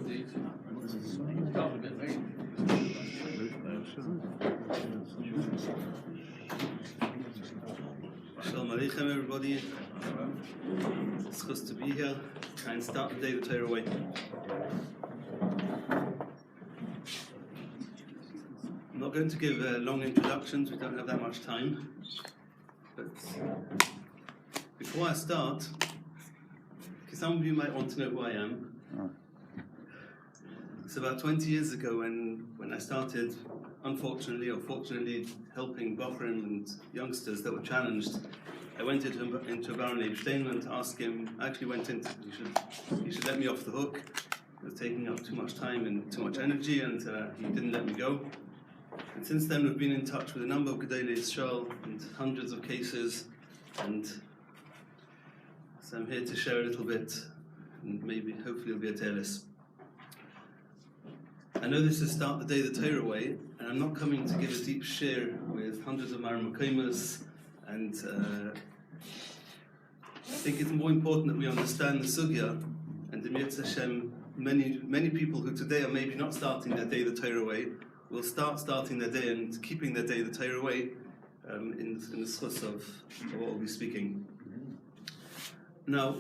Shalom Aleichem, everybody. It's good to be here and start the day the Torah way. I'm not going to give long introductions, we don't have that much time. But before I start, because some of you might want to know who I am. It's about 20 years ago when I started, unfortunately or fortunately, helping Bochrim and youngsters that were challenged. I went into Baron Leib Steinman to ask him. I actually went into he should let me off the hook. It was taking up too much time and too much energy, and he didn't let me go. And since then, we've been in touch with a number of Gedolei Yisrael and hundreds of cases, and so I'm here to share a little bit, and maybe, hopefully, it'll be a telis. I know this is start the day the Torah way, and I'm not coming to give a deep share with hundreds of Maramokaimas, and I think it's more important that we understand the sugya, and the Mirz Hashem, many people who today are maybe not starting their day the Torah way, will starting their day and keeping their day the Torah way in the schus of what we'll be speaking. Now,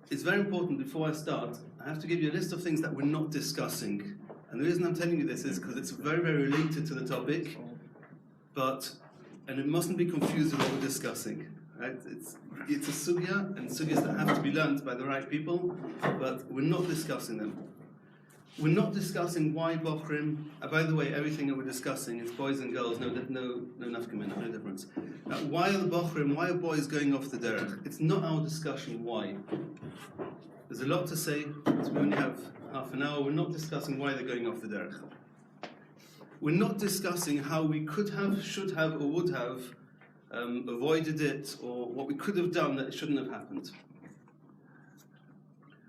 it's very important before I start, I have to give you a list of things that we're not discussing. And the reason I'm telling you this is because it's very, very related to the topic, and it mustn't be confused with what we're discussing. Right? It's a sugya, and sugyas that have to be learned by the right people, but we're not discussing them. We're not discussing why Bochrim, by the way, everything that we're discussing is boys and girls, no nafkamina, no difference. Why are the Bochrim, why are boys going off the derech? It's not our discussion why. There's a lot to say, so we only have half an hour. We're not discussing why they're going off the derech. We're not discussing how we could have, should have, or would have avoided it, or what we could have done that it shouldn't have happened.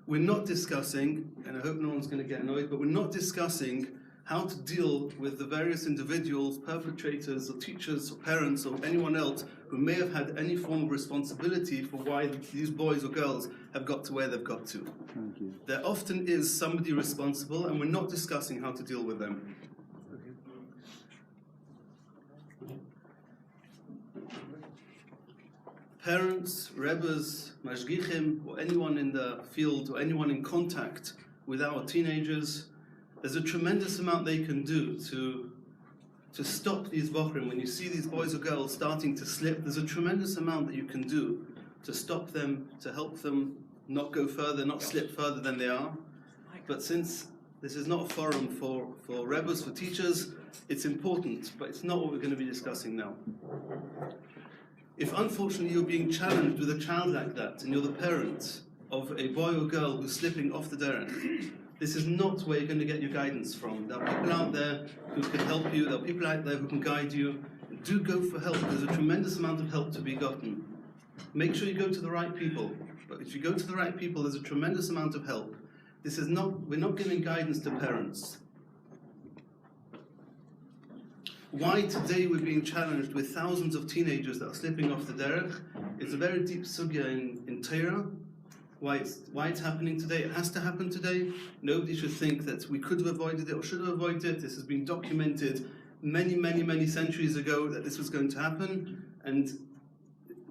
We're not discussing, and I hope no one's going to get annoyed, but we're not discussing how to deal with the various individuals, perpetrators, or teachers, or parents, or anyone else who may have had any form of responsibility for why these boys or girls have got to where they've got to. Thank you. There often is somebody responsible, and we're not discussing how to deal with them. Parents, rebbes, mashgichim, or anyone in the field, or anyone in contact with our teenagers, there's a tremendous amount they can do to stop these bochrim. When you see these boys or girls starting to slip, there's a tremendous amount that you can do to stop them, to help them not go further, not slip further than they are. But since this is not a forum for rebbes, for teachers, it's important, but it's not what we're going to be discussing now. If unfortunately you're being challenged with a child like that, and you're the parent of a boy or girl who's slipping off the derech, this is not where you're going to get your guidance from. There are people out there who can help you, there are people out there who can guide you. Do go for help. There's a tremendous amount of help to be gotten. Make sure you go to the right people. But if you go to the right people, there's a tremendous amount of help. We're not giving guidance to parents. Why today we're being challenged with thousands of teenagers that are slipping off the derech is a very deep sugya in Torah. Why it's happening today. It has to happen today. Nobody should think that we could have avoided it or should have avoided it. This has been documented many, many, many centuries ago that this was going to happen, and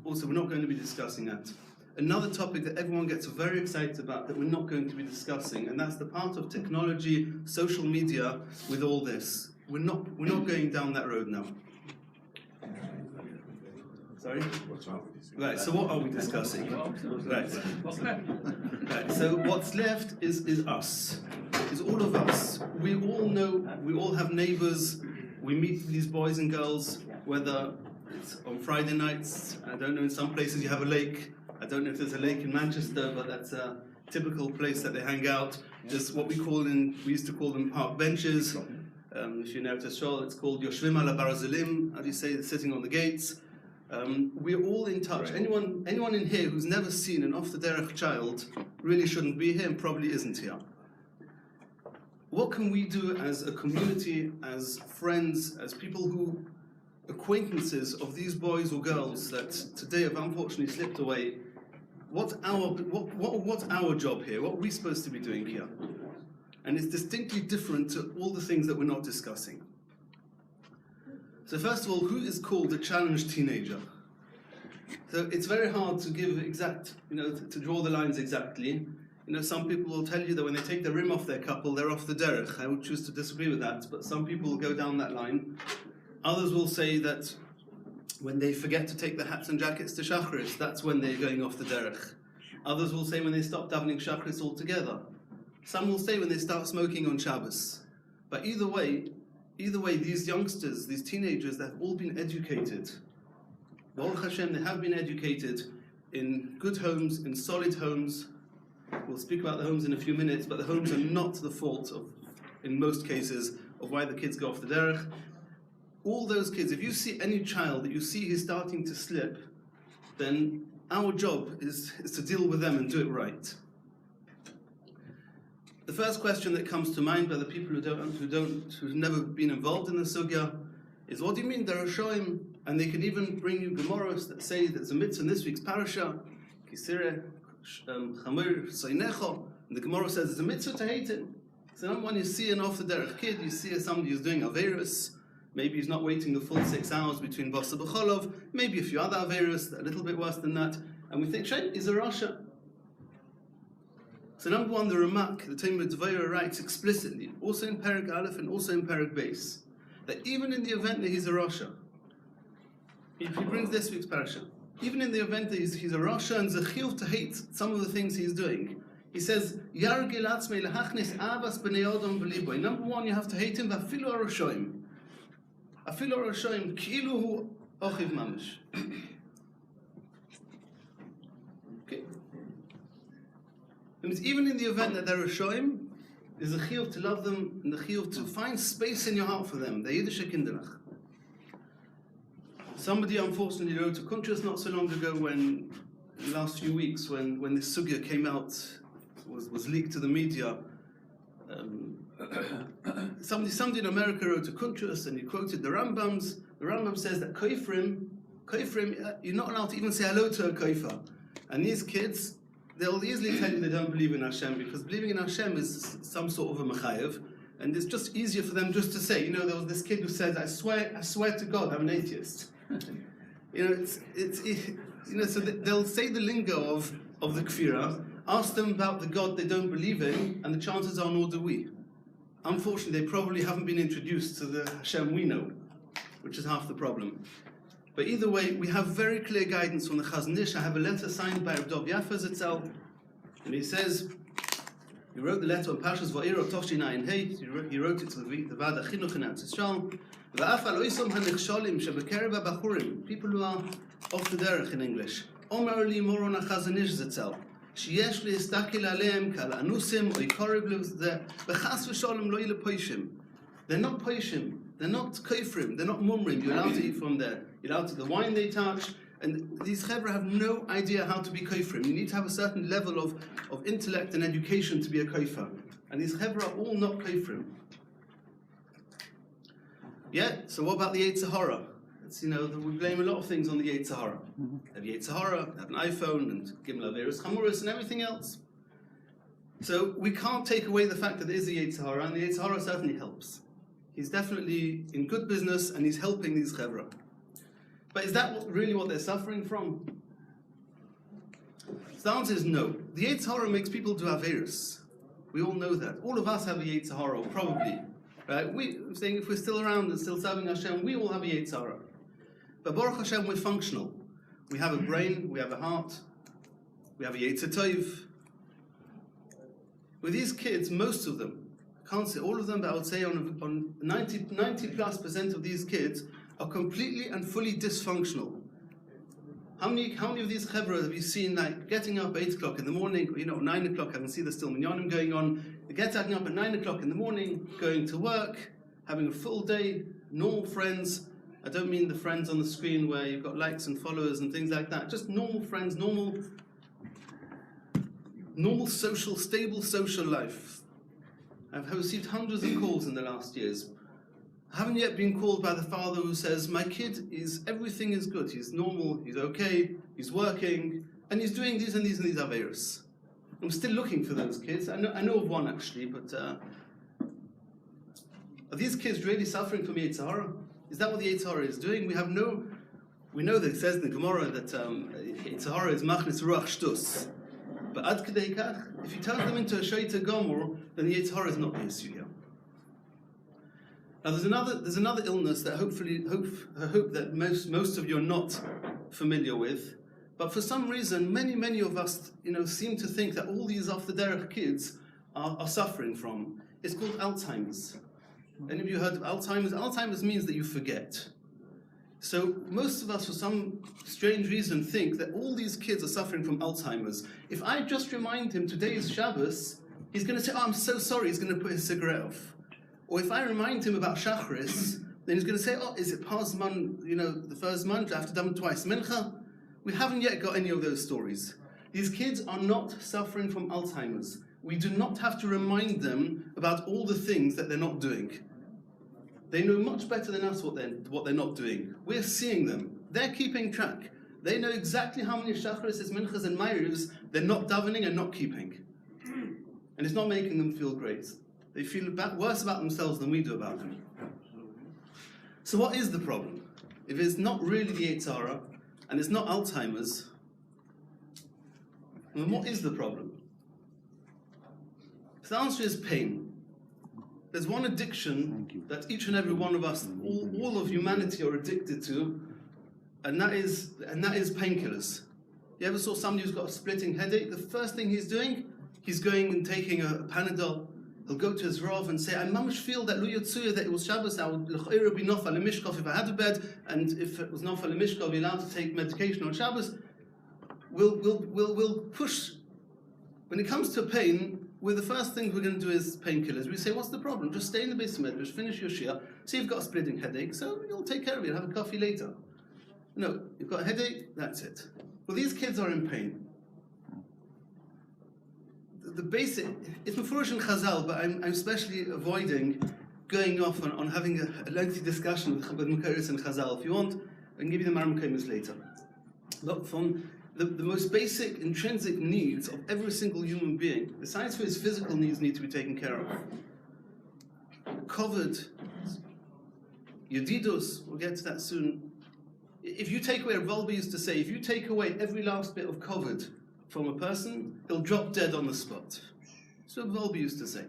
also we're not going to be discussing that. Another topic that everyone gets very excited about that we're not going to be discussing, and that's the part of technology, social media with all this. We're not going down that road now. Sorry? Right, so what are we discussing? Right. So what's left is us. Is all of us. We all know, we all have neighbors, we meet these boys and girls, whether it's on Friday nights, I don't know, in some places you have a lake. I don't know if there's a lake in Manchester, but that's a typical place that they hang out. There's what we used to call them park benches. If you know Teshol, it's called Yoshvim ala Barazelim, how do you say, sitting on the gates. We're all in touch. Anyone in here who's never seen an off the derech child really shouldn't be here and probably isn't here. What can we do as a community, as friends, as people who, acquaintances of these boys or girls that today have unfortunately slipped away? What's our job here? What are we supposed to be doing here? and it's distinctly different to all the things that we're not discussing. So first of all, who is called a challenged teenager? So it's very hard to give exact, to draw the lines exactly. Some people will tell you that when they take the rim off their couple, they're off the derech. I would choose to disagree with that, but some people will go down that line. Others will say that when they forget to take the hats and jackets to Shachris, that's when they're going off the derech. Others will say when they stop davening Shachris altogether. Some will say when they start smoking on Shabbos. But either way, these youngsters, these teenagers, they've all been educated. Baruch Hashem, they have been educated in good homes, in solid homes. We'll speak about the homes in a few minutes, but the homes are not the fault of, in most cases, of why the kids go off the derech. All those kids, if you see any child that you see is starting to slip, then our job is to deal with them and do it right. The first question that comes to mind by the people who've never been involved in the sugya is, what do you mean they're a shoim? And they can even bring you Gemaros that say there's a mitzvah in this week's parasha, Kisire, Chamur, Soinecho, and the Gemara says there's a mitzvah to hate him. So number one, you see an off the derech kid, you see somebody who's doing Averis, maybe he's not waiting the full 6 hours between Basa B'cholov, maybe a few other Averis, a little bit worse than that, and we think, Shem, he's a Rasha. So number one, the Ramak, the Talmud Dvayra writes explicitly, also in Perek Aleph and also in Perek Beis, that even in the event that he's a Rasha, if he brings this week's parasha, even in the event that he's a Rasha and Zechiyuv to hate some of the things he's doing, he says, Yargil atzmei lehachnis avas b'nei odom b'liboy. Number one, you have to hate him, v'afilu aroshoim. Afilu aroshoim, ki'ilu hu ochiv mamish. Okay. It means even in the event that they're Rishoim, there's a chiyuv to love them and the chiyuv to find space in your heart for them. They're Yiddish kinderach. Somebody unfortunately wrote to Kuntrus not so long ago in the last few weeks when this sugya came out, was leaked to the media. Somebody in America wrote to Kuntrus and he quoted the Rambams. The Rambam says that Koifrim, you're not allowed to even say hello to a Koifa. And these kids, they'll easily tell you they don't believe in Hashem because believing in Hashem is some sort of a mechayev. And it's just easier for them just to say, there was this kid who said, I swear to God, I'm an atheist. So they'll say the lingo of the kfira, ask them about the God they don't believe in, and the chances are nor do we. Unfortunately, they probably haven't been introduced to the Hashem we know, which is half the problem. But either way, we have very clear guidance from the Chazon Ish. I have a letter signed by Rav Dov Yaffa Zitzel, and he says, he wrote the letter on Parshas Va'iro Toshin Ayin Hey. He wrote it to the Vada Chinuch in Eretz Yisrael. People who are off the derech in English. Omer li moron HaChazon Ish Zitzel. Sheyesh le'istakil aleim kal anusim or yikorib le'zeh. B'chas v'sholem lo yile poishim. They're not poishim. They're not koifrim. They're not mumrim. You're allowed to eat from there. You're allowed to the wine they touch. And these chevra have no idea how to be koifrim. You need to have a certain level of intellect and education to be a koifer. And these chevra are all not koifrim. Yeah, so what about the Yetzer Hara? We blame a lot of things on the Yetzer Hara. Have Yetzer Hara, have an iPhone, and Gimel Averis Chamuris, and everything else. So we can't take away the fact that there is a Yetzer Hara, and the Yetzer Hara certainly helps. He's definitely in good business, and he's helping these chevra. But is that really what they're suffering from? So the answer is no. The Yetzer Hara makes people do Averis. We all know that. All of us have a Yetzer Hara, probably. Right? I'm saying if we're still around and still serving Hashem, we all have a Yetzer Hara. But Baruch Hashem, we're functional. We have a brain, we have a heart, we have a Yetzer Tov. With these kids, most of them, I can't say all of them, but I would say on 90+% of these kids are completely and fully dysfunctional. How many of these chevra have you seen getting up at 8 o'clock in the morning, or 9 o'clock? I can see there's still minyanim going on. They getting up at 9 o'clock in the morning, going to work, having a full day, normal friends. I don't mean the friends on the screen where you've got likes and followers and things like that. Just normal friends, normal stable social life. I've received hundreds of calls in the last years. I haven't yet been called by the father who says, my kid everything is good. He's normal, he's okay, he's working, and he's doing these and these and these averos. I'm still looking for those kids. I know of one actually, but are these kids really suffering from Yetzer Hara? Is that what the Yetzer Hara is doing? We know that it says in the Gemara that Yetzer Hara is machnis ruach shtus. But ad kedei kach, if you turn them into a shaita gomor, then the Yetzer Hara is not the issue here. Now there's another illness that I hope that most of you are not familiar with. But for some reason, many of us, seem to think that all these off the derech kids are suffering from. It's called Alzheimer's. Any of you heard of Alzheimer's? Alzheimer's means that you forget. So most of us, for some strange reason, think that all these kids are suffering from Alzheimer's. If I just remind him today is Shabbos, he's going to say, "Oh, I'm so sorry." He's going to put his cigarette off. Or if I remind him about Shachris, then he's going to say, "Oh, is it past month? The first month I have to done twice mincha." We haven't yet got any of those stories. These kids are not suffering from Alzheimer's. We do not have to remind them about all the things that they're not doing. They know much better than us what they're not doing. We're seeing them. They're keeping track. They know exactly how many Shachris, Minchas, and Mayrivs they're not davening and not keeping. And it's not making them feel great. They feel worse about themselves than we do about them. So what is the problem? If it's not really the Yetzer Hara, and it's not Alzheimer's, then what is the problem? So the answer is pain. There's one addiction that each and every one of us, all of humanity, are addicted to, and that is painkillers. You ever saw somebody who's got a splitting headache? The first thing he's doing, he's going and taking a Panadol. He'll go to his Rav and say, "I mamish feel that Lu Yotzuya, that it was Shabbos, I would l'chayra be nofal lemishkov if I had a bed, and if it was nofal lemishkov, be allowed to take medication on Shabbos." We'll push. When it comes to pain, the first thing we're going to do is painkillers. We say, "What's the problem? Just stay in the base medrash, finish your shia, see you've got a splitting headache, so you'll take care of it, have a coffee later." No, you've got a headache, that's it. Well, these kids are in pain. The basic, it's Mefurish in Chazal, but I'm especially avoiding going off on having a lengthy discussion with Mekaris and Chazal. If you want, I can give you the Maram later. But from the most basic intrinsic needs of every single human being, besides for his physical needs, need to be taken care of. Covered, Yedidus, we'll get to that soon. If you take away, Volby used to say, if you take away every last bit of covered from a person, he'll drop dead on the spot. So Volby used to say.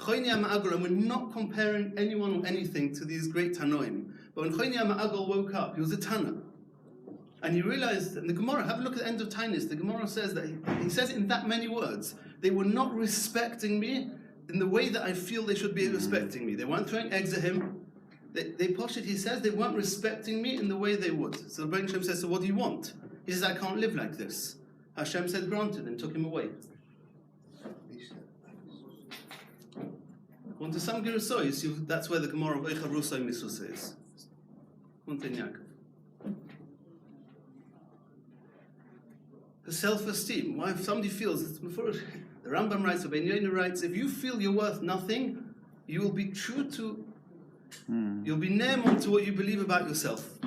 And we're not comparing anyone or anything to these great Tanoim. But when Choyni Ma'agol woke up, he was a Tana. And he realized, and the Gemara, have a look at the end of Tainis, the Gemara says that, he says in that many words, they were not respecting me in the way that I feel they should be respecting me. They weren't throwing eggs at him. They push it, he says, they weren't respecting me in the way they would. So the Baruch Shem says, "So what do you want?" He says, "I can't live like this." Hashem said, "Granted," and took him away. Well, to some Gerusois, that's where the Gemara of Eicha Rusoi Misus is. The self-esteem. Why, if somebody feels, the Rambam writes, or Ben Yoina writes, if you feel you're worth nothing, you will be true to, you'll be ne'emon to what you believe about yourself.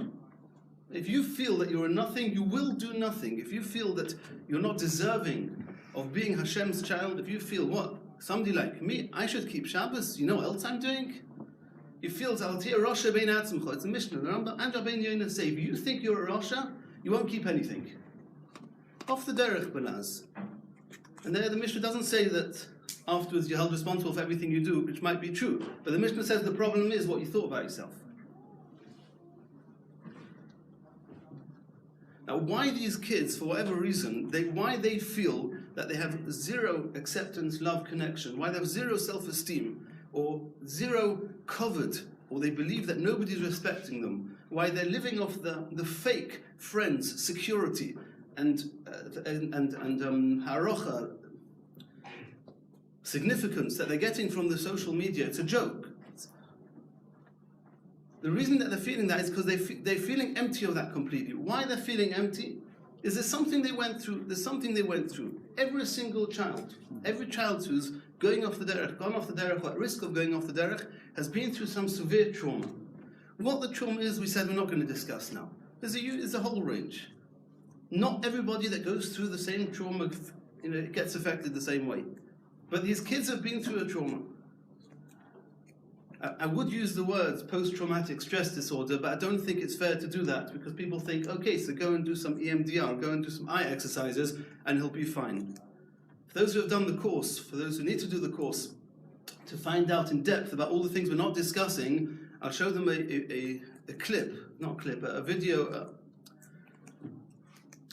If you feel that you're nothing, you will do nothing. If you feel that you're not deserving of being Hashem's child, if you feel, what, somebody like me, I should keep Shabbos, you know what else I'm doing? You feel, it's a Mishnah, the Rambam and Ben Yoina say, if you think you're a Rasha, you won't keep anything. Off the derech belaz. And there the Mishnah doesn't say that afterwards you're held responsible for everything you do, which might be true. But the Mishnah says the problem is what you thought about yourself. Now, why these kids, for whatever reason, why they feel that they have zero acceptance, love, connection, why they have zero self-esteem, or zero covered, or they believe that nobody's respecting them, why they're living off the fake friends, security, and harocha, significance that they're getting from the social media, it's a joke. The reason that they're feeling that is because they're feeling empty of that completely. Why they're feeling empty is there's something they went through. There's something they went through. Every single child, every child who's gone off the derech, or at risk of going off the derech, has been through some severe trauma. What the trauma is, we said we're not going to discuss now. There's a whole range. Not everybody that goes through the same trauma it gets affected the same way. But these kids have been through a trauma. I would use the words post-traumatic stress disorder, but I don't think it's fair to do that, because people think, okay, so go and do some EMDR, go and do some eye exercises, and he'll be fine. For those who have done the course, for those who need to do the course, to find out in depth about all the things we're not discussing, I'll show them a video,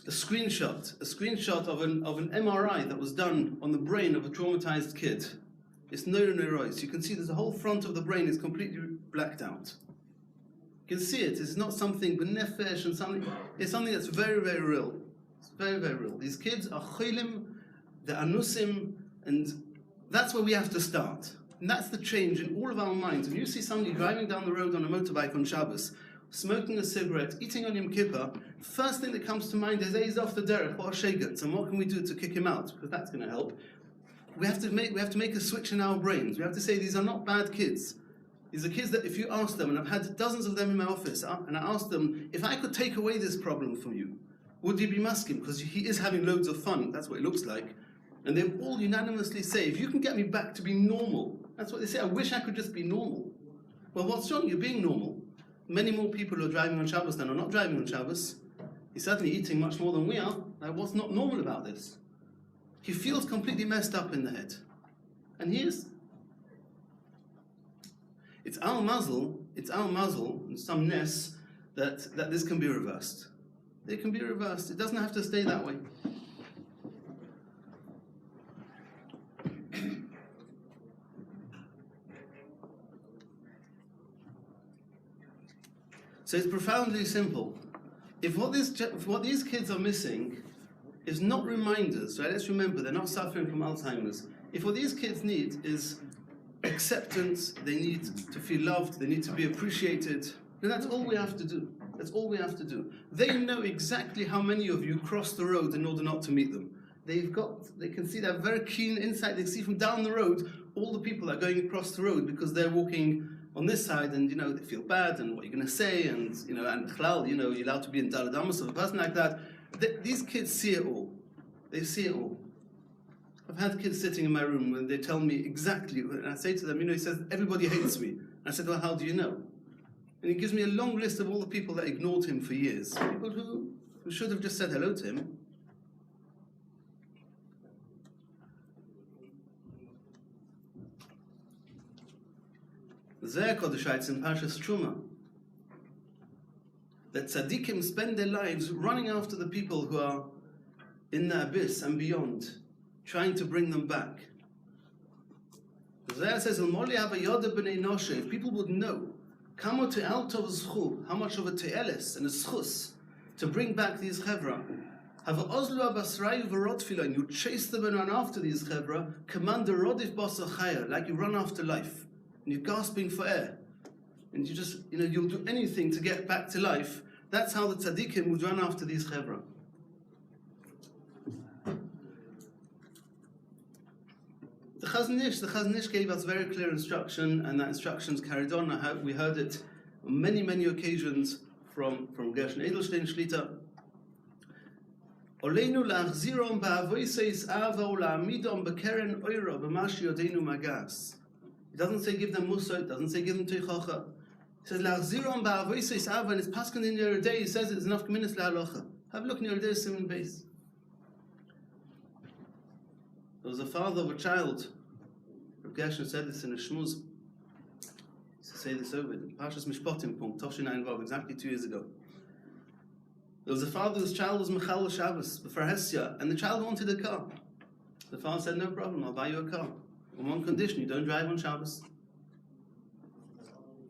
a screenshot of an MRI that was done on the brain of a traumatized kid. It's neuroneurons. You can see there's the whole front of the brain is completely blacked out. You can see it. It's not something benefesh and something. It's something that's very, very real. It's very, very real. These kids are cholim, they're anusim, and that's where we have to start. And that's the change in all of our minds. When you see somebody driving down the road on a motorbike on Shabbos, smoking a cigarette, eating on Yom Kippur, first thing that comes to mind is, hey, he's off the derech, what a shaygat, and what can we do to kick him out? Because that's going to help. We have to make a switch in our brains. We have to say these are not bad kids. These are kids that if you ask them, and I've had dozens of them in my office, and I asked them, if I could take away this problem from you, would you be masking? Because he is having loads of fun. That's what it looks like. And they all unanimously say, if you can get me back to be normal, that's what they say, I wish I could just be normal. Well, what's wrong? You're being normal. Many more people who are driving on Shabbos than are not driving on Shabbos. He's certainly eating much more than we are. Like, what's not normal about this? He feels completely messed up in the head. And he is. It's our muzzle, and some ness, that this can be reversed. It can be reversed. It doesn't have to stay that way. So it's profoundly simple. If what these kids are missing is not reminders, right? Let's remember, they're not suffering from Alzheimer's. If what these kids need is acceptance, they need to feel loved, they need to be appreciated, then that's all we have to do. That's all we have to do. They know exactly how many of you cross the road in order not to meet them. They can see that very keen insight. They see from down the road all the people that are going across the road because they're walking on this side, and they feel bad, and what you're going to say, and and chlal, you're allowed to be in daladamus of a person like that. These kids see it all. They see it all. I've had kids sitting in my room and they tell me exactly, and I say to them, he says, everybody hates me. And I said, well, how do you know? And he gives me a long list of all the people that ignored him for years. People who should have just said hello to him. Zeh Kodeshayts in Parshas Truma. That tzaddikim spend their lives running after the people who are in the abyss and beyond, trying to bring them back. Zeh says, if people would know how much of a te'eles and a schus to bring back these chevra, have a ozlu abasrayu v'rotfila, and you chase them and run after these chevra, command the rodif basa chaya, like you run after life, and you're gasping for air, and you just, you'll do anything to get back to life. That's how the tzaddikim would run after these chevra. The Chazon Ish gave us very clear instruction, and that instruction is carried on. We heard it on many, many occasions from Gershon Edelstein Shlita. Oleinu la'achzirom ba'avoiseis ava u'la'amidom b'keren oira b'mashi yodeinu magas. It doesn't say give them musa, it doesn't say give them teichacha. It says la'achzirom ba'avoiseis ava, and it's paskin in your day. He says it's enough minutes la'alocha. Have a look in your day, Simon base. There was a father of a child. Rav Gershon said this in a shmuz. He used to say this over in Parshas Mishpatim, Toshin Ein Vav, exactly 2 years ago. There was a father whose child was Mechal Shabbos, b'far Hesya, and the child wanted a car. The father said, no problem, I'll buy you a car. On one condition, you don't drive on Shabbos.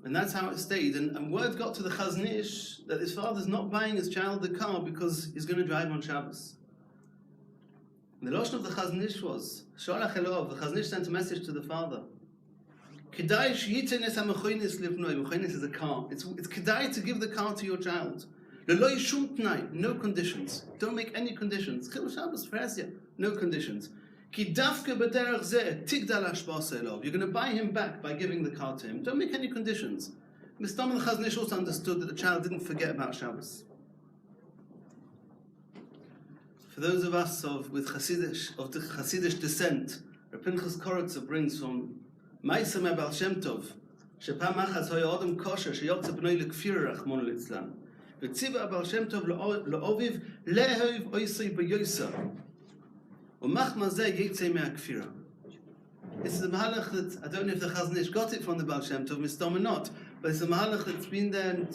And that's how it stayed. And word got to the Chazon Ish that his father's not buying his child the car because he's going to drive on Shabbos. And the lashon of the Chazon Ish was, Sholach Elov, the Chazon Ish sent a message to the father. Kedai sheyiten es ha-mechonis livnoi. Mechonis is a car. It's kedai to give the car to your child. Leloi shum tnai, no conditions. Don't make any conditions. Chil Shabbos Fresia, no conditions. Ki dafke b'derech zeh tigdal hashbasa elov. You're going to buy him back by giving the car to him. Don't make any conditions. Mistam the Chazon Ish also understood that the child didn't forget about Shabbos. For those of us of the Hasidic descent, Reb Pinchas Koritzer brings from Ma'aseh Baal Shem Tov, שפעם אחת היה אדם כושר שיוצא בנוי לכפיר רחמנא ליצלן. וציווה הבעל שם טוב לאביו לאהוב עושי ביוסר. ומחמא זה יצא מהכפירה. It's a mahalach that, I don't know if the Chazon Ish got it from the Baal Shem Tov, Mr. or not, but it's a mahalach that's been there. And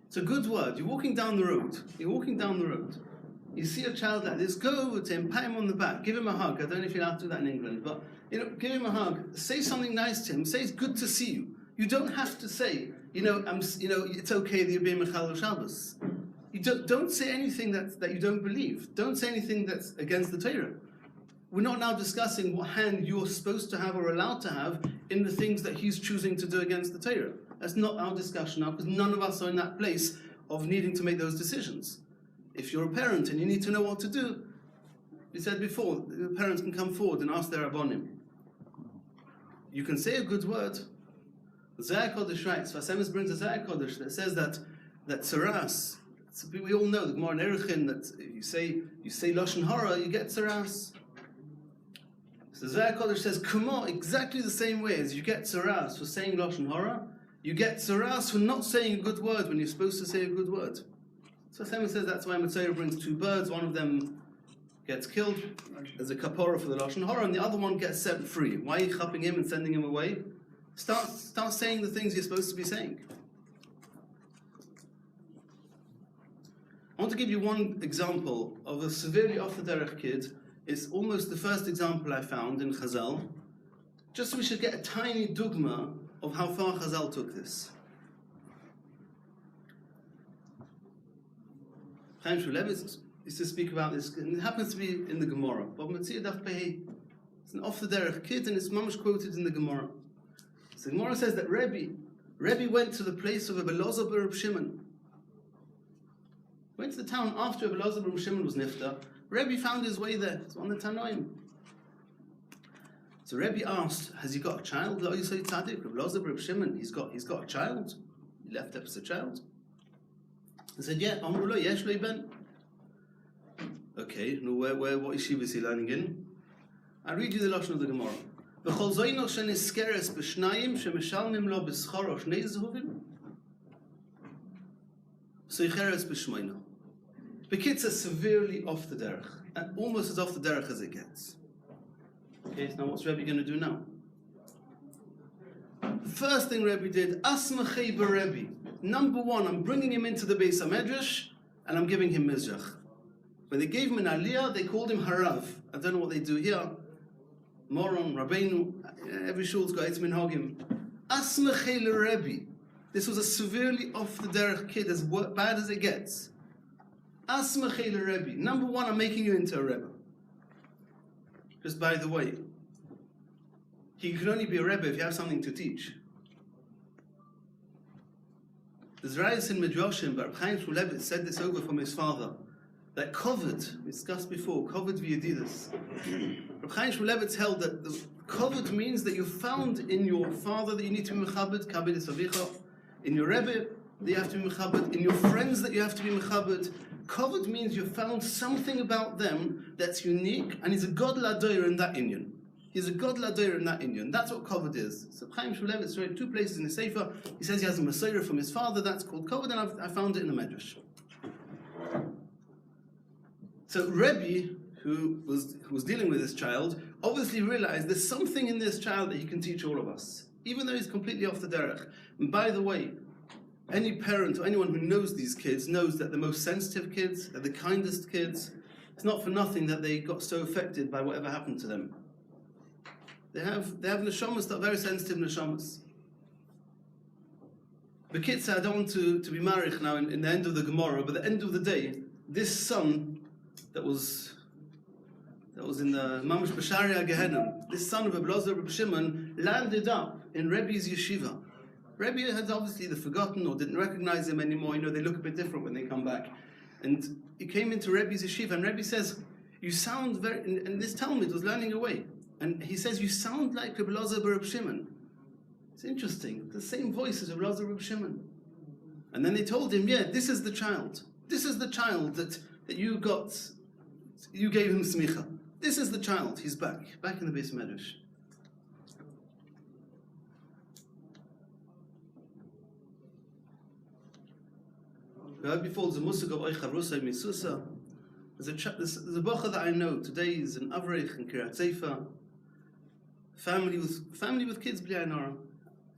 it's a good word. You're walking down the road. You see a child like this, go over to him, pat him on the back, give him a hug. I don't know if you're allowed to do that in England, but give him a hug, say something nice to him, say it's good to see you. You don't have to say, it's okay that you're being Mechal Shabbos. You don't say anything that you don't believe. Don't say anything that's against the Torah. We're not now discussing what hand you're supposed to have or allowed to have in the things that he's choosing to do against the Torah. That's not our discussion now, because none of us are in that place of needing to make those decisions. If you're a parent and you need to know what to do, we said before, the parents can come forward and ask their Rabbonim. You can say a good word. Zayah Kodesh writes, Vasemis brings a Zayah Kodesh that says that tzaras, we all know the Gemara in Erechin, that you say Lashon Hara, you get tzaras. So Zayah Kodesh says, Kumo, exactly the same way as you get tzaras for saying Lashon Hara, you get tzaras for not saying a good word when you're supposed to say a good word. So Hashem says that's why Mitzvah brings two birds. One of them gets killed as a kapora for the Lashon Hara, and the other one gets set free. Why are you chapping him and sending him away? Start saying the things you're supposed to be saying. I want to give you one example of a severely off the derech kid. It's almost the first example I found in Chazal, just so we should get a tiny dugma of how far Chazal took this. Chaim Shmulevitz used to speak about this, and it happens to be in the Gemara. It's an off the derech kid, and it's mamash quoted in the Gemara. So the Gemara says that Rebbe went to the place of Rebbe Elazar bar Reb Shimon. Went to the town after Rebbe Elazar bar Reb Shimon was nifta. Rebbe found his way there. It's on the Tanoim. So Rebbe asked, "Has he got a child?" Lo Yisai Tzadik, Rebbe Elazar bar Reb Shimon. He's got a child. He left up as a child. He said, "Yeah, Amru lo yesh lo ben." Okay, now what yeshiva is he learning in? I read you the lashon of the Gemara. V'chol zoyno sheniskeres b'shnayim shemishalmim lo b'scharo shnei zehuvim soicheres b'shmeino. The kids are severely off the derech, and almost as off the derech as it gets. Okay, so now what's Rebbe going to do now? The first thing Rebbe did, asmachei b'Rebbe. Number one, I'm bringing him into the Beis HaMedrash, and I'm giving him mizrach. When they gave him an aliyah, they called him harav. I don't know what they do here. Moron, Rabbeinu, every shul's got its minhagim. Asmachei l'Rebbe. This was a severely off the derech kid, as bad as it gets. Asmachei l'Rebbe. Number one, I'm making you into a Rebbe. Just by the way, he can only be a Rebbe if you have something to teach. There's Rayas in Midrashim, but Chaim Shmulevitz said this over from his father, that kovod, we discussed before, kovod v'yedidus. Chaim Shmulevitz held that the kovod means that you found in your father that you need to be mechabed, kabed es avicha, in your Rebbe that you have to be mechabed, in your friends that you have to be mechabed. Kovod means you found something about them that's unique, and he's a god l'adayr in that inyan. He's a god l'adayr in that inyan. That's what kovod is. So Chaim Shmulevitz wrote two places in the Sefer. He says he has a Messiah from his father. That's called kovod, and I found it in the Medrash. So Rebbe, who was dealing with this child, obviously realized there's something in this child that he can teach all of us, even though he's completely off the derech. And by the way, any parent or anyone who knows these kids knows that the most sensitive kids are the kindest kids. It's not for nothing that they got so affected by whatever happened to them. They have neshamas that are very sensitive neshamas. The kids say, I don't want to be married now in the end of the Gemara, but at the end of the day, this son that was in the Mamash B'Sharia Gehenna, this son of Rebbe Elazar Reb Shimon landed up in Rebbe's yeshiva. Rebbe had obviously either forgotten or didn't recognize him anymore. They look a bit different when they come back. And he came into Rebbe's yeshiva, and Rebbe says, you sound very, and this Talmud was learning away. And he says, you sound like Rebbe Elazar Reb Shimon. It's interesting, the same voice as Rebbe Elazar Reb Shimon. And then they told him, yeah, this is the child. This is the child that you got, you gave him smicha. This is the child, he's back in the Beis Medrash. Before the musik of Oich Havrusay Misusa, there's a bocha that I know today is an Avrech in Kiryat Sefer, family with kids, b'li Nara,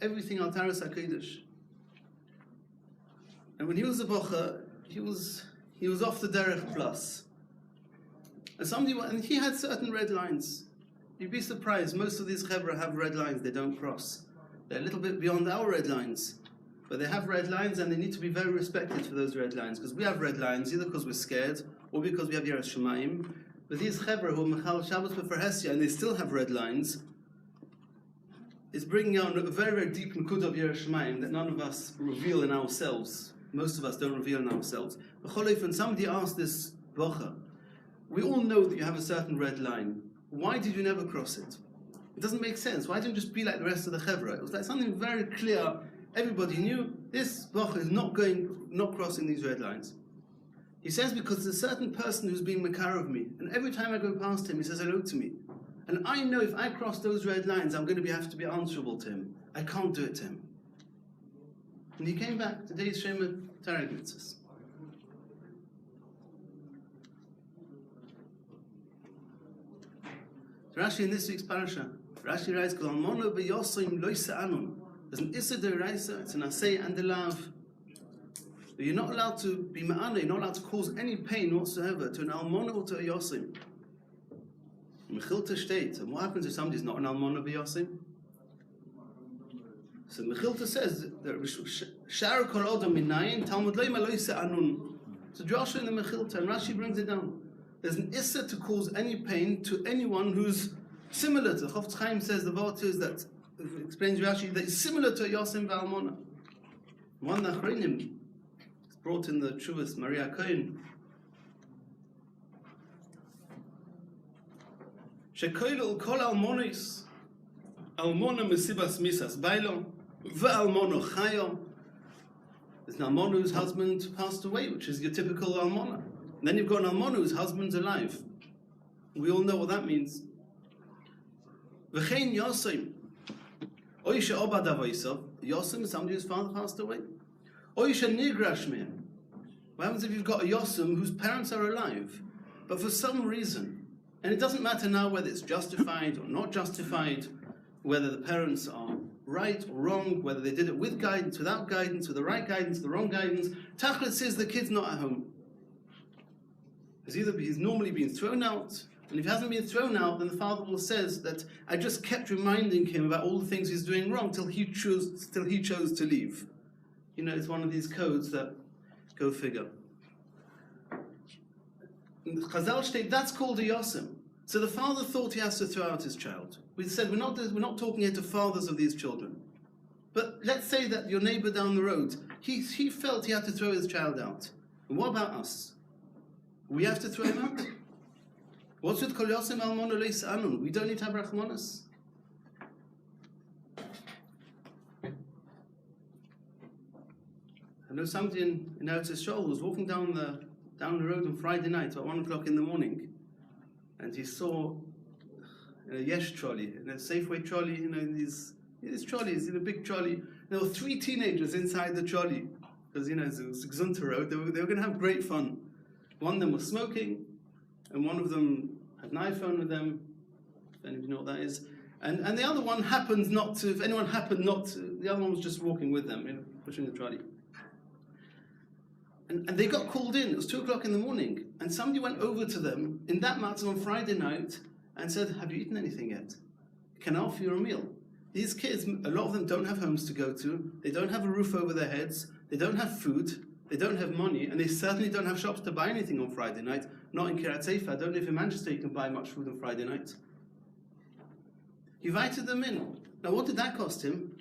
everything al Taras HaKodesh. And when he was a bocha, he was off the derech plus. And he had certain red lines. You'd be surprised, most of these chevra have red lines they don't cross. They're a little bit beyond our red lines. But they have red lines and they need to be very respected for those red lines. Because we have red lines either because we're scared or because we have Yiras Shamayim. But these chevra who are Mechal Shabbos B'Farhesia and they still have red lines, it's bringing out a very, very deep Nukud of Yiras Shamayim that none of us reveal in ourselves. Most of us don't reveal in ourselves. When somebody asked this bocha, we all know that you have a certain red line. Why did you never cross it? It doesn't make sense. Why didn't you just be like the rest of the chevra? It was like something very clear. Everybody knew this bocha is not crossing these red lines. He says because there's a certain person who's being makar of me, and every time I go past him, he says hello to me. And I know if I cross those red lines, I'm going to have to be answerable to him. I can't do it to him. And he came back. Today's Shema Tarek Mitzvahs. Rashi in this week's parasha, Rashi writes, "K'almono b'yosim lo yisa'anun." There's an Issa D'Oraisa, it's an Asay and a Lav. You're not allowed to be ma'ana, you're not allowed to cause any pain whatsoever to an almona or to a yosim. Mechilta state, and what happens if somebody's not an almona v'yosim? So Mechilta says, Shar kol odom minayin, Talmud loy maloi se'anun. So Joshua in the Mechilta, and Rashi brings it down. There's an Issa to cause any pain to anyone who's similar to. Chofetz Chaim says the Vort is that, explains Rashi, that is similar to a yosim v'almona. One nachrinim, brought in the Chuvas, Maria Cohen. Shekoil kol almonis, almona mesibas misas bailo, ve'almono chayo. There's an almona whose husband passed away, which is your typical almona. And then you've got an almona whose husband's alive. We all know what that means. V'chein yosim. Oisha obad avoisav. Yosim is somebody whose father passed away. Oisha nigrash mehem. What happens if you've got a yosim whose parents are alive, but for some reason, and it doesn't matter now whether it's justified or not justified, whether the parents are right or wrong, whether they did it with guidance, without guidance, with the right guidance, the wrong guidance, Tachlit says the kid's not at home. He's normally been thrown out, and if he hasn't been thrown out, then the father will says that I just kept reminding him about all the things he's doing wrong till he chose to leave. You know, it's one of these codes that go figure. In Chazal state, that's called a yosim. So the father thought he has to throw out his child. We said we're not talking here to fathers of these children. But let's say that your neighbor down the road, he felt he had to throw his child out. And what about us? We have to throw him out? What's with kol yosim almona lo yis'anun? We don't need to have rachmanas. I know somebody in Eretz Yisrael was walking down the road on Friday night at 1 o'clock in the morning, and he saw a yesh trolley, a Safeway trolley, these trolleys, big trolley. There were 3 teenagers inside the trolley, because it was a Gzunta road. They were going to have great fun. One of them was smoking, and one of them had an iPhone with them, if any of you know what that is. And the other one happened not to, the other one was just walking with them, pushing the trolley. And they got called in. It was 2 o'clock in the morning. And somebody went over to them in that matzah on Friday night and said, have you eaten anything yet? Can I offer you a meal? These kids, a lot of them don't have homes to go to. They don't have a roof over their heads. They don't have food. They don't have money. And they certainly don't have shops to buy anything on Friday night. Not in Kiryat Sefer. I don't know if in Manchester you can buy much food on Friday night. He invited them in. Now what did that cost him?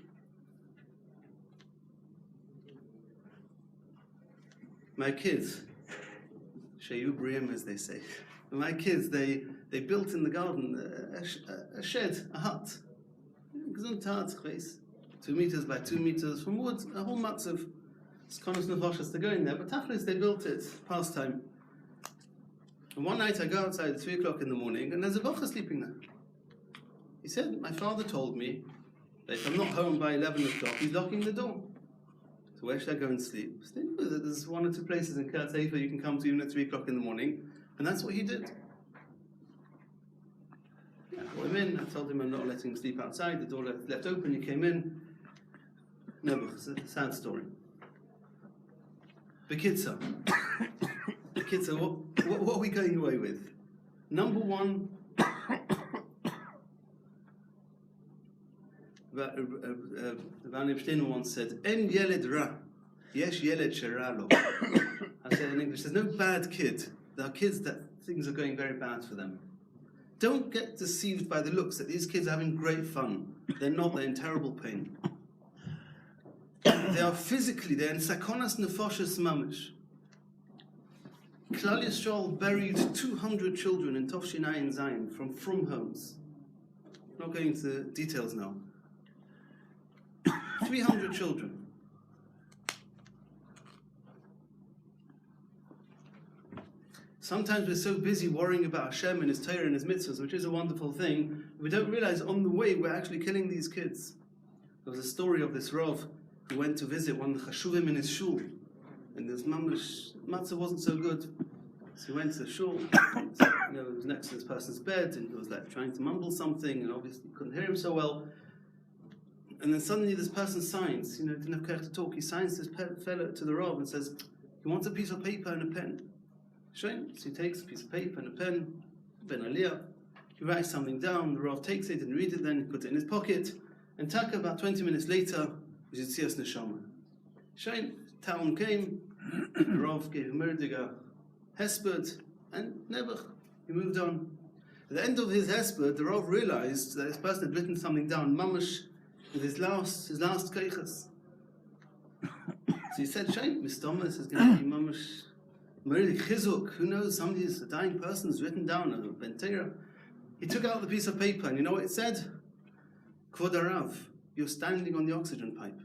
My kids, Shayu Briam as they say, my kids, they built in the garden a shed, a hut. 2 meters by 2 meters from wood, a whole matzav. Skanos Nefashos to go in there, but Tachlis, they built it, pastime. And one night I go outside at 3 o'clock in the morning, and there's a bocha sleeping there. He said, my father told me that if I'm not home by 11 o'clock, he's locking the door. So where should I go and sleep? There's 1 or 2 places in Kiryat Sefer you can come to even at 3 o'clock in the morning, and that's what he did. I brought him in, I told him I'm not letting him sleep outside, the door left open, he came in. No, it's a sad story. Bekitza, what are we going away with? Number one, Van Epstein once said, En yeled ra, yesh yeled shera lo. I said in English, there's no bad kid. There are kids that things are going very bad for them. Don't get deceived by the looks that these kids are having great fun. They're not, they're in terrible pain. They are physically, they're in sakonas nefashos mamish. Klal Yisrael buried 200 children in Tovshin Ayin Zayin from homes. I'm not going into the details now. 300 children. Sometimes we're so busy worrying about Hashem and His Torah and His mitzvahs, which is a wonderful thing, we don't realize on the way we're actually killing these kids. There was a story of this Rav who went to visit one of the chashuvim in his shul, and his matzah wasn't so good. So he went to the shul, and, he was next to this person's bed, and he was like trying to mumble something, and obviously couldn't hear him so well. And then suddenly this person signs, didn't have care to talk. He signs this fellow to the Rav and says, he wants a piece of paper and a pen. Showing. So he takes a piece of paper and a pen, Ben Aliyah. He writes something down. The Rav takes it and reads it. Then he puts it in his pocket. And Taka, about 20 minutes later, was Yitzias Neshama. Showing. Town came. The Rav gave him Merdiga, Hesped, and never. He moved on. At the end of his Hesped, the Rav realized that this person had written something down, Mamash, with his last keiches. So he said, "Shame, Miss Thomas is going to be Mamash." Merdik Chizuk, who knows, somebody's a dying person's written down a Bentera. He took out the piece of paper, and you know what it said? Kvod Arav, you're standing on the oxygen pipe.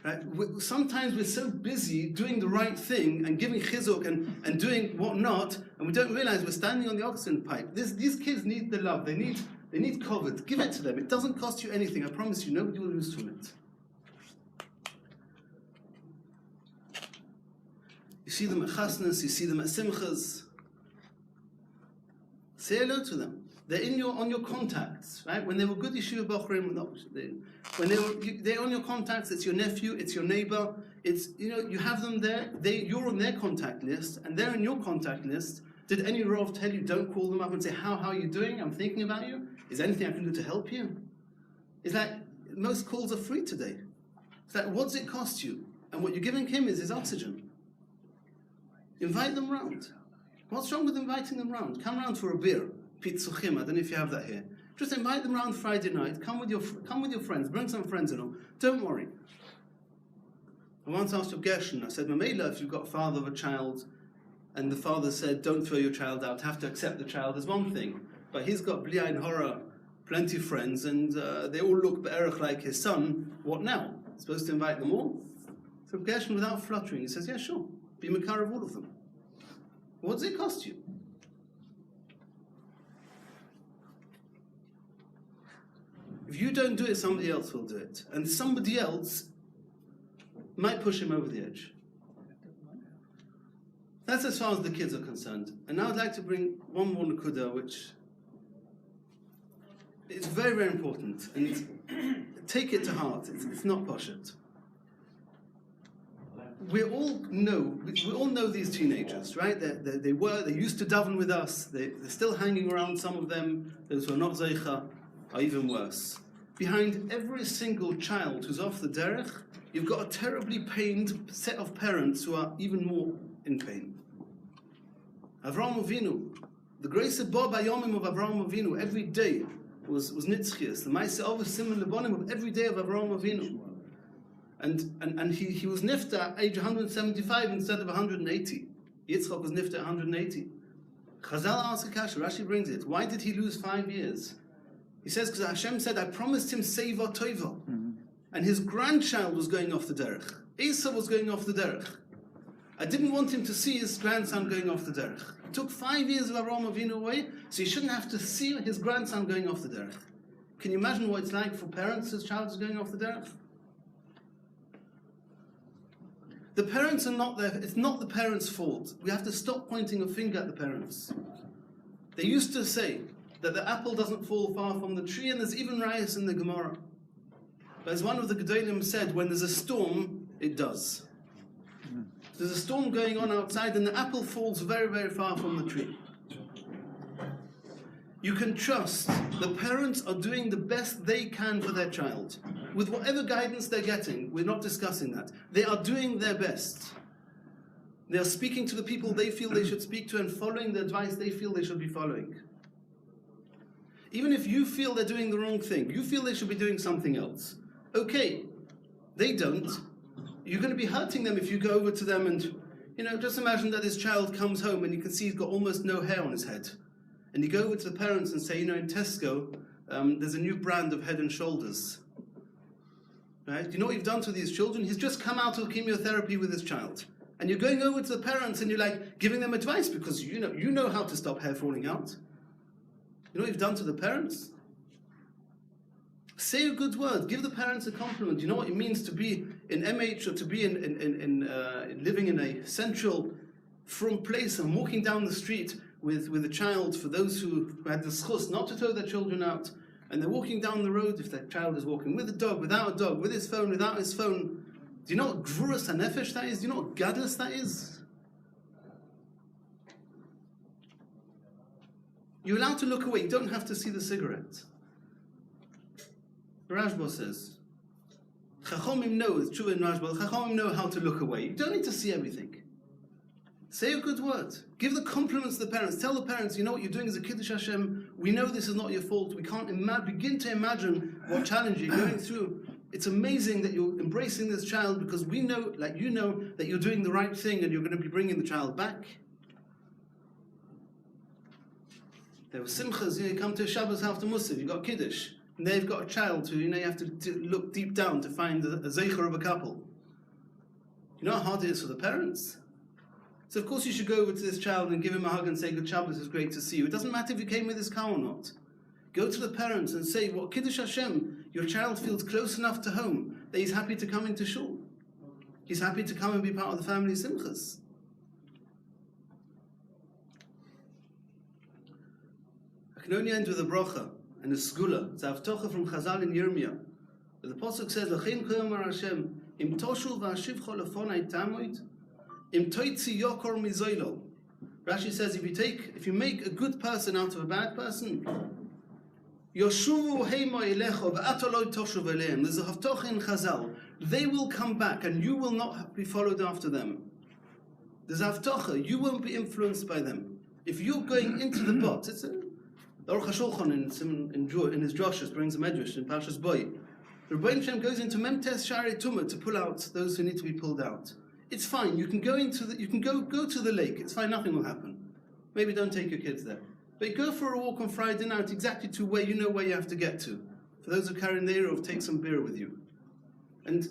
Right? Sometimes we're so busy doing the right thing and giving chizuk and doing what not, and we don't realize we're standing on the oxygen pipe. These kids need the love. They need covered. Give it to them. It doesn't cost you anything. I promise you, nobody will lose from it. You see them at chasnas, you see them at simchas. Say hello to them. They're on your contacts, right? When they were good yeshiva bochrim, when they're on your contacts, it's your nephew, it's your neighbor, it's you have them there. You're on their contact list, and they're in your contact list. Did any Rav tell you don't call them up and say how are you doing? I'm thinking about you. Is there anything I can do to help you? It's like most calls are free today. It's like what does it cost you? And what you're giving him is his oxygen. Invite them round. What's wrong with inviting them round? Come round for a beer. Pitzuchim, I don't know if you have that here. Just invite them round Friday night. Come with your friends. Bring some friends along. Don't worry. I once asked Reb Gershon, I said, Mamela, if you've got a father of a child, and the father said, don't throw your child out, have to accept the child is one thing. But he's got Bli Ayin Hora, plenty of friends, and they all look be'erech like his son. What now? Supposed to invite them all? So Reb Gershon, without fluttering, he says, yeah, sure. Be makar of all of them. What does it cost you? If you don't do it, somebody else will do it. And somebody else might push him over the edge. That's as far as the kids are concerned. And now I'd like to bring one more nakuda, which is very, very important. And take it to heart. It's not poshet. We all know these teenagers, right? They used to daven with us. They're still hanging around. Some of them, those who are not zeicha, are even worse. Behind every single child who's off the derech, you've got a terribly pained set of parents who are even more in pain. Avraham Avinu, the grace of Bob Ayomim of Avraham Avinu, every day was nitzchias. The Ma'aseh Avos Siman Lebonim of every day of Avraham Avinu. And he was nifta at age 175 instead of 180. Yitzchak was nifta at 180. Chazal asks a kasha, Rashi brings it. Why did he lose 5 years? He says, because Hashem said, I promised him Seva Toiva. And his grandchild was going off the derech. Esau was going off the derech. I didn't want him to see his grandson going off the derech. It took 5 years of Avraham Avinu away, so he shouldn't have to see his grandson going off the derech. Can you imagine what it's like for parents whose child is going off the derech? The parents are not there. It's not the parents' fault. We have to stop pointing a finger at the parents. They used to say that the apple doesn't fall far from the tree, and there's even rayas in the Gemara. But as one of the Gedolim said, when there's a storm, it does. There's a storm going on outside, and the apple falls very, very far from the tree. You can trust the parents are doing the best they can for their child. With whatever guidance they're getting, we're not discussing that. They are doing their best. They are speaking to the people they feel they should speak to and following the advice they feel they should be following. Even if you feel they're doing the wrong thing, you feel they should be doing something else. Okay, they don't. You're going to be hurting them if you go over to them and, just imagine that this child comes home and you can see he's got almost no hair on his head. And you go over to the parents and say, in Tesco, there's a new brand of Head and Shoulders. Right? You know what you've done to these children? He's just come out of chemotherapy with his child. And you're going over to the parents and you're giving them advice because you know how to stop hair falling out. You know what you've done to the parents? Say a good word. Give the parents a compliment. You know what it means to be in MH or to be living in a central, from place and walking down the street with a child, for those who had the schus not to throw their children out, and they're walking down the road, if their child is walking with a dog, without a dog, with his phone, without his phone. Do you know what gvuras hanefesh that is? Do you know what gadlus that is? You're allowed to look away. You don't have to see the cigarette. Rashba says, Chachomim know, it's true in Rashba, Chachomim know how to look away. You don't need to see everything. Say a good word. Give the compliments to the parents. Tell the parents, you know what you're doing is a Kiddush Hashem. We know this is not your fault. We can't begin to imagine what challenge you're going through. It's amazing that you're embracing this child because we know, that you're doing the right thing and you're going to be bringing the child back. There were simchas, you come to Shabbos after Musaf, you've got Kiddush. And they've got a child who, you have to look deep down to find a zeicher of a couple. You know how hard it is for the parents? So of course you should go over to this child and give him a hug and say, good Shabbos, it's great to see you. It doesn't matter if you came with his car or not. Go to the parents and say, well, Kiddush Hashem, your child feels close enough to home that he's happy to come into shul. He's happy to come and be part of the family simchas. I can only end with a bracha and a segula. It's a haftocha from Chazal in Yirmiyah. The pasuk says, "L'chein koyamar Hashem, im toshu v'ashivcho lefonai tamoid, im toitzi yokor mizoilo." Rashi says, if you make a good person out of a bad person, yoshuvu heimo elecho v'atoloi toshu v'eleim. There's a haftocha in Chazal. They will come back, and you will not be followed after them. There's a haftocha. You won't be influenced by them. If you're going into the bot, it's a the Aruch HaShulchan in his droshes brings a medrash in Parshas Boy. The Rebbeinu Shem goes into Memtes Shari Tumah to pull out those who need to be pulled out. It's fine. You can go go to the lake. It's fine. Nothing will happen. Maybe don't take your kids there, but go for a walk on Friday night exactly to where you know where you have to get to. For those who carry the Eruv, take some beer with you, and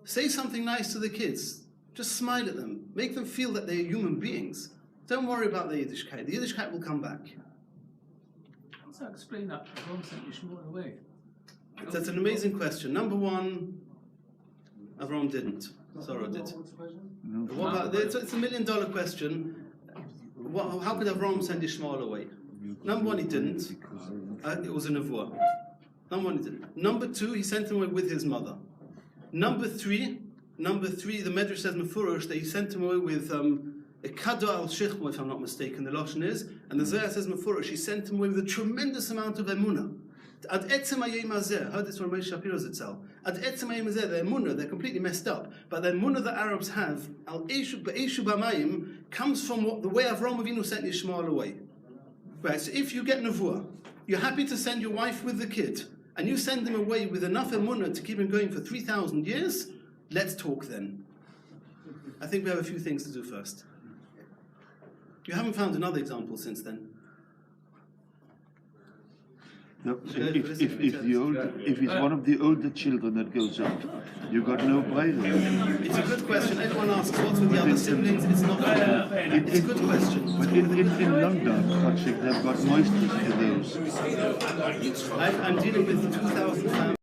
say something nice to the kids. Just smile at them. Make them feel that they're human beings. Don't worry about the Yiddishkeit. The Yiddishkeit will come back. So explain that. Avram sent Yishmael away. That's an amazing question. Number one, Avram didn't. Sarah did. What about, it's $1 million question. How could Avram send Yishmael away? Number one, he didn't. It was a nevuah. Number one, he didn't. Number two, he sent him away with his mother. Number three, the Medrash says Mefurish that he sent him away with a kado al shichmo, if I'm not mistaken, the Lashon is, and the Zohar says Mefurish, he sent him away with a tremendous amount of emunah. Ad etzem hayom hazeh, heard this from Moshe Shapiro's itself. Ad etzem hayom hazeh, the emunah, they're completely messed up, but the emunah that Arabs have, al eshu b'mayim, comes from the way Avraham Avinu sent Yishmael away. Right, so if you get nevuah, you're happy to send your wife with the kid, and you send them away with enough emunah to keep him going for 3,000 years, let's talk then. I think we have a few things to do first. You haven't found another example since then. No, if it's one of the older children that goes out, you got no prayer. It's a good question. Everyone asks what's with the other siblings. It's not. It's a good question. But in London, I think they've got moistures for those. I'm dealing with 2,000 families.